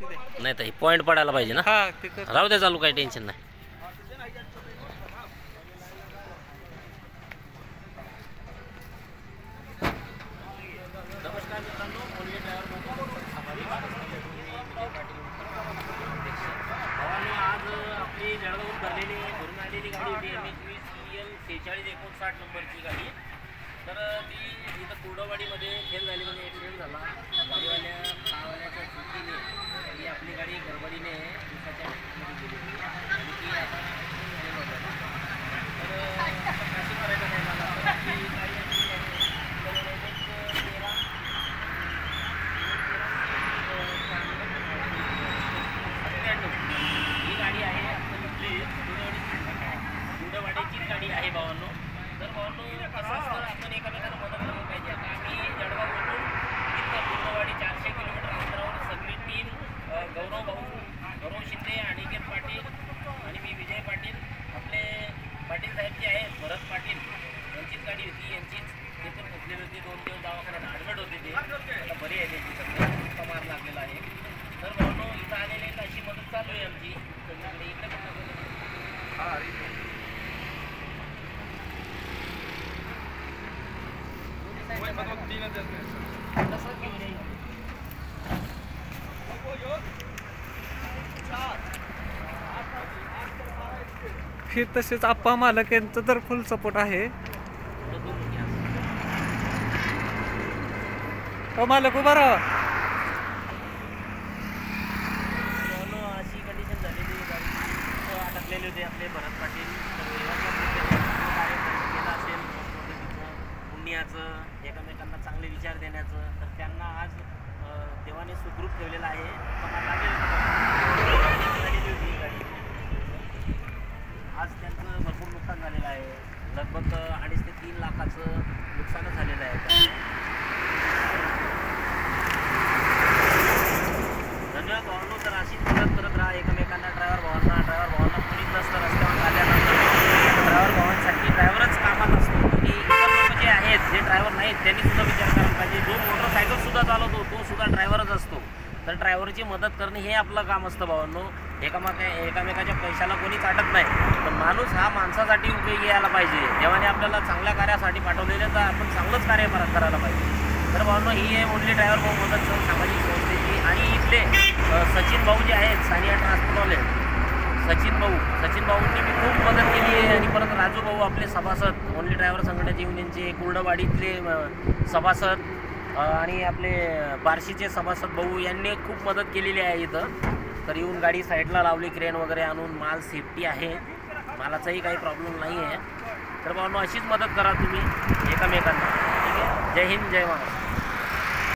तिथे नाही तर पॉईंट पडायला पाहिजे ना. हा ते कर. राहू दे चालू, काही टेन्शन नाही. नमस्कार मित्रांनो, ओनली ड्रायव्हर आज आपली जळगावहून भरून आलेली गाडी होती MH20CL 4659 नंबरची गाडी. तर ती इथं कुर्डवाडीमध्ये फेल झाली, म्हणजे ॲक्सिडेंट झाला गाडीवाल्या गावाल्याच्या चुकीने. ही आपली गाडी गडबडीने दिवसाच्या मध्ये गेली आणि ती आता तर कशी करायचं नाही मला. तर ती गाडी ही गाडी आहे आपली कुर्डवाडीची गाडी आहे भावांनो. तर भावांनो कसं असतं, आपण एकामेकांना मदत करायला पाहिजे. आता आम्ही जळगाववरून इथं कुर्डवाडी 400 किलोमीटर अंतरावर सगळी टीम, गौरव शिंदे, अनिकेत पाटील आणि मी विजय पाटील, आपले पाटील साहेब जे आहेत भरत पाटील, यांचीच गाडी होती. यांचीच ते पण फसलेली होती. 2 दिवस दवाखान्यात ॲडमिट होते. ते आता बरी आहे, त्यांची सध्या मार लागलेला आहे. तर भावांनो इथं आलेले अशी मदत चालू आहे आमची सगळीकडे. इकडे फिर तसेच आप्पा मालक यांचं तर फुल सपोर्ट आहे. मालक उभा राहा. अशी कंडिशन झालेली गाडी अडकलेली होती. आपले भरत पाटील केलं असेल पुण्याचं, एकमेकांना चांगले विचार देण्याचं. तर त्यांना आज देवाने सुखरूप ठेवलेलं आहे. झालेली होती गाडी. आज त्यांचं भरपूर नुकसान झालेलं आहे. लगभग 2.5 ते 3 लाखाचं नुकसानच झालेलं आहे. धन्यवाद भावांनो. तर अशीच मदत करत राहा एकमेकांना. ड्रायव्हर भावांना कोणीच नसतं रस्त्यावर आल्यानंतर. ड्रायव्हर भावांसाठी ड्रायव्हरच कामात असतो. आणि इतर लोक जे आहेत, जे ड्रायव्हर नाहीत, त्यांनी सुद्धा विचार करायला पाहिजे. जो मोटरसायकलसुद्धा चालवतो तो सुद्धा ड्रायव्हरच असतो. तर ड्रायव्हरची मदत करणे हे आपलं काम असतं भावांनो. एकामेकाच्या पैशाला कोणीच अटत नाही. पण माणूस हा माणसासाठी उपयोगी यायला पाहिजे. देवाने आपल्याला चांगल्या कार्यासाठी पाठवलेलं, तर आपण चांगलंच कार्य करायला पाहिजे. तर भावांनो ही आहे ओनली ड्रायव्हर भाऊ मदत सामाजिक संस्थेची. आणि इथले सचिन भाऊ जे आहेत, सानिया ट्रान्सपोर्टवाले सचिन भाऊंनी मी खूप मदत केली आहे. आणि परत राजू भाऊ आपले सभासद, ओनली ड्रायव्हर संघटनेचे युनियनचे कुर्डवाडीतले सभासद आणि आपले बार्शीचे सभासद भाऊ यांनी खूप मदत केलेली आहे इथं. तर येऊन गाडी साईडला लावली, क्रेन वगैरे आणून. माल सेफ्टी आहे, मालाचाही काही प्रॉब्लेम नाही आहे. तर भावांनो अशीच मदत करा तुम्ही एकमेकांना. ठीक आहे. जय हिंद, जय महाराष्ट्र.